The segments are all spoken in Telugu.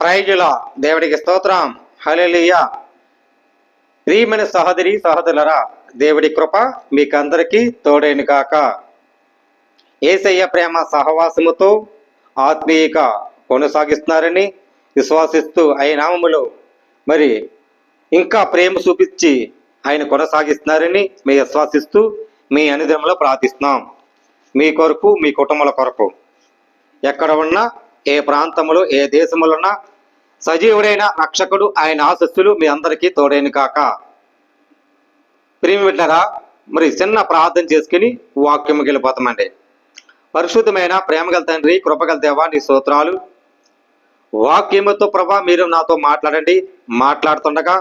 ప్రైజుల దేవుడికి స్తోత్రం. హల్లెలూయా. ప్రియమైన సహోదరి సహోదరులరా, దేవుడి కృప మీకందరికీ తోడైన కాక. యేసయ్య ప్రేమ సహవాసముతో ఆత్మీయంగా కొనసాగిస్తున్నారని విశ్వాసిస్తూ ఆయన నామములో మరి ఇంకా ప్రేమ చూపించి ఆయన కొనసాగిస్తున్నారని మేము విశ్వాసిస్తూ మీ అనుదినంలో ప్రార్థిస్తున్నాం. మీ కొరకు, మీ కుటుంబాల కొరకు, ఎక్కడ ఉన్నా, ఏ ప్రాంతంలో, ఏ దేశంలో ఉన్నా సజీవుడైన రక్షకుడు ఆయన ఆశస్సులు మీ అందరికీ తోడైన కాక. ప్రియమిట్లరా, మరి చిన్న ప్రార్థన చేసుకుని వాక్యము వెళ్ళిపోతామండి. పరిశుద్ధమైన ప్రేమగల తండ్రి, కృపగల దేవా, నీ స్తోత్రాలు. వాక్యముతో ప్రభా మీరు నాతో మాట్లాడండి. మాట్లాడుతుండగా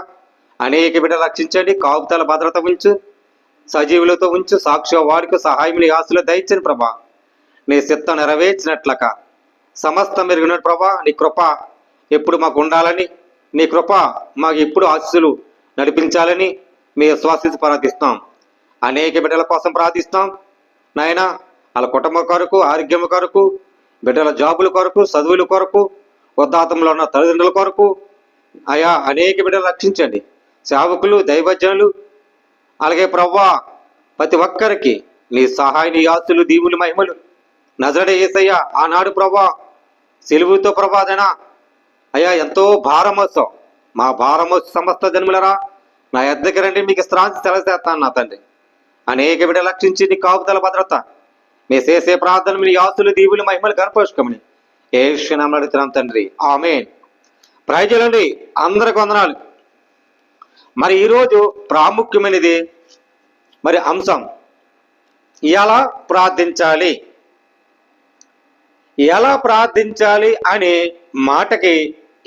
అనేక బిడ్డలు రక్షించండి. కాపుతల భద్రత ఉంచు, సజీవులతో ఉంచు, సాక్షి వారికి సహాయములు ఆశలు దయచని ప్రభా. నీ చిత్తం నెరవేర్చినట్లక సమస్తం మెరుగున ప్రభా, నీ కృప ఎప్పుడు మాకు ఉండాలని, నీ కృప మాకు ఎప్పుడు ఆశీస్సులు నడిపించాలని మీ విశ్వాసించి ప్రార్థిస్తాం. అనేక బిడ్డల కోసం ప్రార్థిస్తాం నాయన. వాళ్ళ కుటుంబం కొరకు, ఆరోగ్యం కొరకు, బిడ్డల జాబుల కొరకు, చదువుల కొరకు, వృద్ధాతంలో ఉన్న తల్లిదండ్రుల కొరకు అయా అనేక బిడ్డలు రక్షించండి. సేవకులు, దైవజనులు, అలాగే ప్రవ్వా ప్రతి ఒక్కరికి నీ సహాయ, నీ ఆస్తులు, దీవులు, మహిమలు నజరడే యేసయ్య. ఆనాడు ప్రభా సెలువుతో ప్రభాదనా అయ్యా ఎంతో భారమోత్సవం, మా భారమోత్సవ సమస్త జన్ములరా నా ఎద్దకి రండి, మీకు శ్రాంతి సెలసేస్తాను నా తండ్రి. అనేక బిడ్డలు రక్షించి నీ కాపుదల భద్రత మీ చేసే ప్రార్థన మీ ఆస్తులు, దీవులు, మహిమలు గర్భోషకమని యేసునామములో అడుగుతున్నాం తండ్రి, ఆమేన్. ప్రైజులండి, అందరికి వందనాలు. మరి ఈరోజు ప్రాముఖ్యమైనది మరి అంశం ఎలా ప్రార్థించాలి, ఎలా ప్రార్థించాలి అనే మాటకి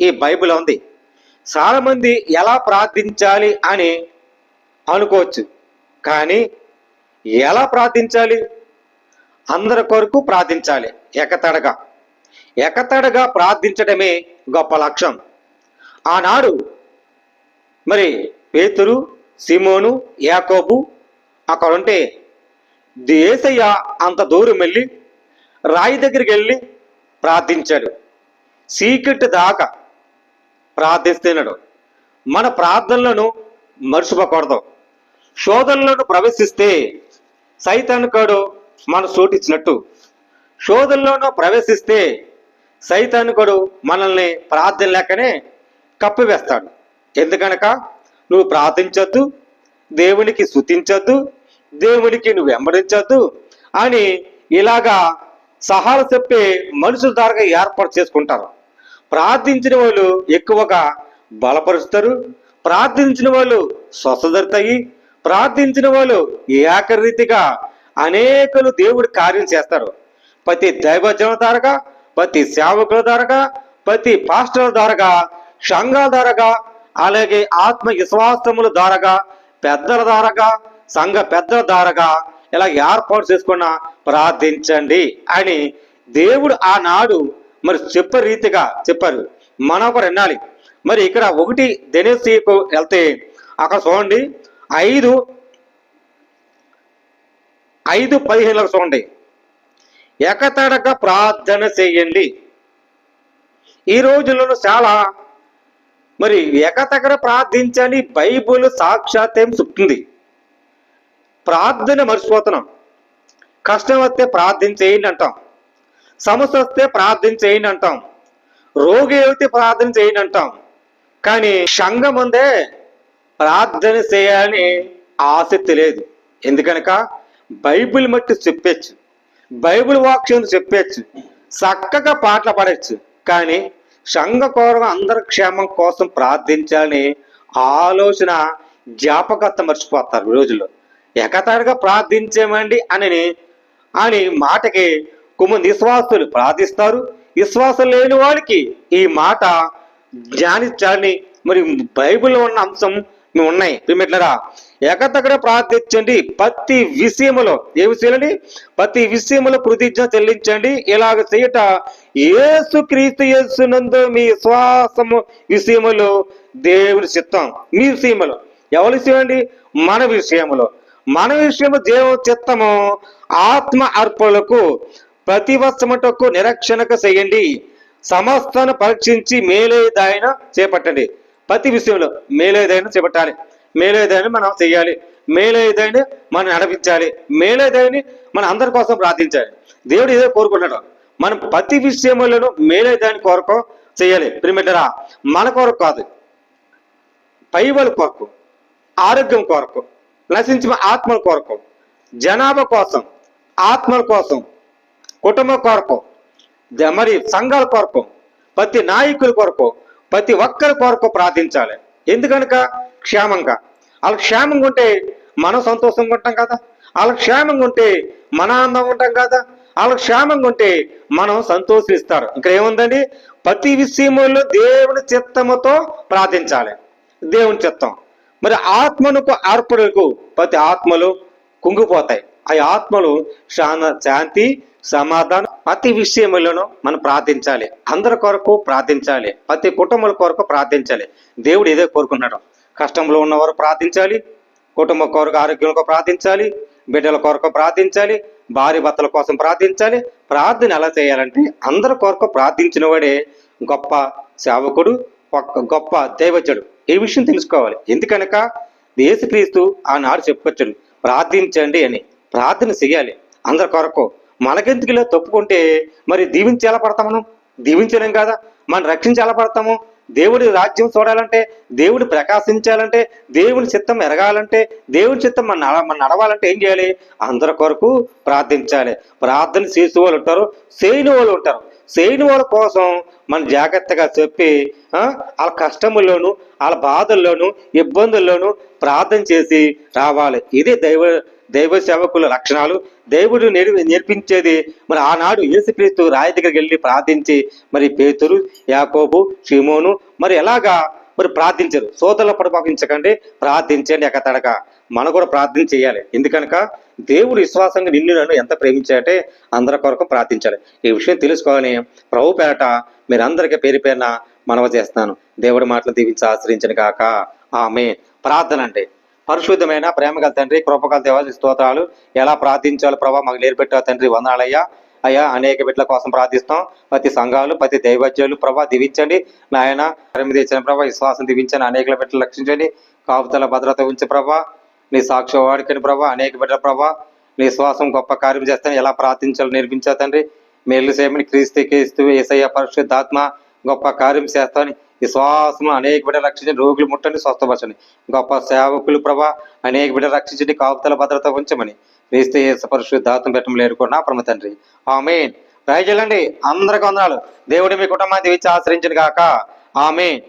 ఈ బైబిల్ ఉంది. చాలా మంది ఎలా ప్రార్థించాలి అని అనుకోవచ్చు, కానీ ఎలా ప్రార్థించాలి? అందరి కొరకు ప్రార్థించాలి. ఎకతడగా ప్రార్థించడమే గొప్ప లక్ష్యం. ఆనాడు మరి పేతురు, సిమోను, యాకోబు అక్కడ ఉంటే యేసయ్య అంత దూరం వెళ్ళి రాయి దగ్గరికి వెళ్ళి ప్రార్థించాడు. చీకటి దాకా ప్రార్థిస్తున్నాడు. మన ప్రార్థనలను మర్చిపోకూడదు. శోధనలను ప్రవేశిస్తే సైతానుకుడు మన చోటిచ్చినట్టు. శోధనలోనూ ప్రవేశిస్తే సైతానుకుడు మనల్ని ప్రార్థన లేకనే కప్పివేస్తాడు. ఎందుకనక నువ్వు ప్రార్థించొద్దు, దేవునికి స్తుతించొద్దు, దేవునికి నువ్వు వెంబడించొద్దు అని ఇలాగా సహాలు చెప్పే మనుషుల ద్వారా ఏర్పాటు చేసుకుంటారు. ప్రార్థించిన వాళ్ళు ఎక్కువగా బలపరుస్తారు. ప్రార్థించిన వాళ్ళు స్వస్థదరుతాయి. ప్రార్థించిన వాళ్ళు ఏకరీతిగా అనేకలు దేవుడి కార్యం చేస్తారు. ప్రతి దైవజన ద్వారాగా, ప్రతి సేవకుల ద్వారాగా, ప్రతి పాస్టర్ల ద్వారాగా, సంఘాల ద్వారాగా, అలాగే ఆత్మ విశ్వాసముల ద్వారాగా, పెద్దల ద్వారాగా, సంఘ పెద్దల ద్వారాగా ఇలా ఏర్పాటు చేసుకున్న ప్రార్థించండి అని దేవుడు ఆనాడు మరి చెప్పే రీతిగా చెప్పారు. మనం ఒకరు వినాలి. మరి ఇక్కడ 1 దెనీసీకు వెళ్తే అక్కడ చూడండి 5:15 చూడండి. ఎకతడగా ప్రార్థన చేయండి. ఈ రోజుల్లో చాలా మరి ఎకతగర ప్రార్థించని బైబుల్ సాక్షాత్యం చెప్తుంది. ప్రార్థన మర్చిపోతున్నాం. కష్టం వస్తే ప్రార్థన చేయండి అంటాం, సమస్య వస్తే ప్రార్థన చేయండి అంటాం, రోగి అయితే ప్రార్థన చేయండి అంటాం. కానీ సంఘం ముందే ప్రార్థన చేయాలని ఆసక్తి లేదు. ఎందుకనక బైబిల్ మట్టి చెప్పచ్చు, బైబిల్ వాక్యం చెప్పచ్చు, చక్కగా పాటలు పాడచ్చు. కానీ సంఘ కోరం అందరి క్షేమం కోసం ప్రార్థించాలని ఆలోచన జ్ఞాపకత మర్చిపోతారు. ఈ రోజుల్లో ఎకతాడుగా ప్రార్థించేమండి అని మాటకి కొంతమంది విశ్వాసులు ప్రార్థిస్తారు. విశ్వాసం లేని వాడికి ఈ మాట ధ్యానించాలని మరి బైబిల్లో ఉన్న అంశం ఉన్నాయి. ప్రియమిట్లరా, ఎకతగడ ప్రార్థించండి, ప్రతి విషయములో. ఏ విషయాలండి? ప్రతి విషయములో కృతజ్ఞత చెల్లించండి. ఇలాగ చేయట యేసుక్రీస్తు యేసునందు మీ విశ్వాసము విషయములో దేవుని చిత్తం. మీ విషయములో ఎవరి విషయం అండి? మన విషయములో. మన విషయము దేవుని చిత్తము ఆత్మ అర్పణలకు ప్రతి వత్సరముటకు నిరీక్షణకు చేయండి. సమస్తాన్ని పరీక్షించి మేలేదాయన చేపట్టండి. ప్రతి విషయంలో మేలేదాయన చేపట్టాలి, మేలేదాయని మనం చెయ్యాలి, మేలేదాయని మనం నడిపించాలి, మేలేదాయని మన అందరి కోసం ప్రార్థించాలి. దేవుడు ఏదో కోరుకుంటున్నాడు, మనం ప్రతి విషయంలోనూ మేలేదాని కొరకు చేయాలి. ప్రిమిటరా, మన కొరకు కాదు, పైవల కొరకు, ఆరోగ్యం కొరకు, నశించిన ఆత్మల కొరకు, జనాభా కోసం, ఆత్మల కోసం, కుటుంబం కొరకు, మరి సంఘాల కొరకు, ప్రతి నాయకుల కొరకు, ప్రతి ఒక్కరి కొరకు ప్రార్థించాలి. ఎందుకనక క్షేమంగా, వాళ్ళ క్షేమంగా ఉంటే మనం సంతోషంగా ఉంటాం కదా, వాళ్ళ క్షేమంగా ఉంటే మన ఆనందంగా ఉంటాం కదా, వాళ్ళ క్షేమంగా ఉంటే మనం సంతోషిస్తారు. ఇంకా ఏముందండి, ప్రతి విషయంలో దేవుని చిత్తముతో ప్రార్థించాలి. దేవుని చిత్తం మరి ఆత్మనుకు అర్పణకు ప్రతి ఆత్మలు కుంగిపోతాయి. ఆ ఆత్మలు శాంతి సమాధానం ప్రతి విషయంలోనూ మనం ప్రార్థించాలి. అందరి కొరకు ప్రార్థించాలి, ప్రతి కుటుంబాల కొరకు ప్రార్థించాలి. దేవుడు ఏదో కోరుకున్నాడు, కష్టంలో ఉన్నవారు ప్రార్థించాలి, కుటుంబ కొరకు ఆరోగ్యం కొరకు ప్రార్థించాలి, బిడ్డల కొరకు ప్రార్థించాలి, భార్య భర్తల కోసం ప్రార్థించాలి. ప్రార్థన ఎలా చేయాలంటే అందరి కొరకు ప్రార్థించిన వాడే గొప్ప సేవకుడు, గొప్ప దైవజనుడు. ఈ విషయం తెలుసుకోవాలి. ఎందుకనక యేసుక్రీస్తు ఆనాడు చెప్పుకొచ్చాడు, ప్రార్థించండి అని. ప్రార్థన చేయాలి అందరి కొరకు. మనకెందుకు ఇలా తప్పుకుంటే మరి దీవించి ఎలా పడతాం? మనం దీవించలేం కదా, మనం రక్షించి ఎలా పడతాము? దేవుడి రాజ్యం చూడాలంటే, దేవుడు ప్రకాశించాలంటే, దేవుని చిత్తం ఎరగాలంటే, దేవుని చిత్తం మన నడవాలంటే ఏం చేయాలి? అందరి కొరకు ప్రార్థించాలి. ప్రార్థన చేసే వాళ్ళు ఉంటారు, చేయని వాళ్ళు ఉంటారు. చేయని వాళ్ళ కోసం మనం జాగ్రత్తగా చెప్పి వాళ్ళ కష్టముల్లోనూ, వాళ్ళ బాధల్లోనూ, ఇబ్బందుల్లోనూ ప్రార్థన చేసి రావాలి. ఇది దైవ సేవకుల లక్షణాలు. దేవుడు నేర్పించేది. మరి ఆనాడు యేసుక్రీస్తు రాయి దగ్గరికి వెళ్ళి ప్రార్థించి మరి పేతురు, యాకోబు, షిమోను మరి ఎలాగా మరి ప్రార్థించారు. సోదరుల పడిపోకించకండి, ప్రార్థించండి ఎక్కతడక. మనం కూడా ప్రార్థన చేయాలి. ఎందుకనక దేవుడు విశ్వాసంగా నిన్ను నన్ను ఎంత ప్రేమించాలంటే అందరి కొరకు ప్రార్థించాలి. ఈ విషయం తెలుసుకోవాలని ప్రభు పేరట మీరందరికీ పేరు పేరున మనవ చేస్తున్నాను. దేవుడి మాటలు దీవించి ఆశ్రయించను కాక ఆమేన్. ప్రార్థన అంటే పరిశుద్ధమైన ప్రేమగల తండ్రి, కృపగల దేవాది స్తోత్రాలు. ఎలా ప్రార్థించాలో ప్రభావ మాకు నేర్పెట్టావు తండ్రి, వందనాలయ్యా. అయ్యా, అనేక బిడ్డల కోసం ప్రార్థిస్తాం. ప్రతి సంఘాలు, ప్రతి దైవజ్ఞులు ప్రభా దీవించండి నాయన. తెచ్చిన ప్రభా విశ్వాసం దీవించండి, అనేకల బిడ్డలు రక్షించండి, కాపుతల భద్రత ఉంచి ప్రభా. నీ సాక్షి వాడికని ప్రభా, అనేక బిడ్డల ప్రభా నీ విశ్వాసం గొప్ప కార్యం చేస్తాను. ఎలా ప్రార్థించాలో నేర్పించా తండ్రి. మేలు సేమని క్రీస్తు యేసయ్య పరిశుద్ధాత్మ గొప్ప కార్యం చేస్తామని విశ్వాసం అనేక బిడ్డలు రక్షించండి, రోగులు ముట్టండి, స్వస్థపరచండి. గొప్ప సేవకులు ప్రభా అనేక బిడ్డలు రక్షించండి, కాపుతల భద్రత ఉంచమని క్రీస్తు యేసు పరిశుద్ధాత్మ పెట్టడం లేరుకున్నా పరమ తండ్రి ఆమేన్. ప్రజలండి అందరికి వందనాలు. దేవుడి మీ కుటుంబాన్ని దీవించి ఆశ్రయించండి గాక ఆమేన్.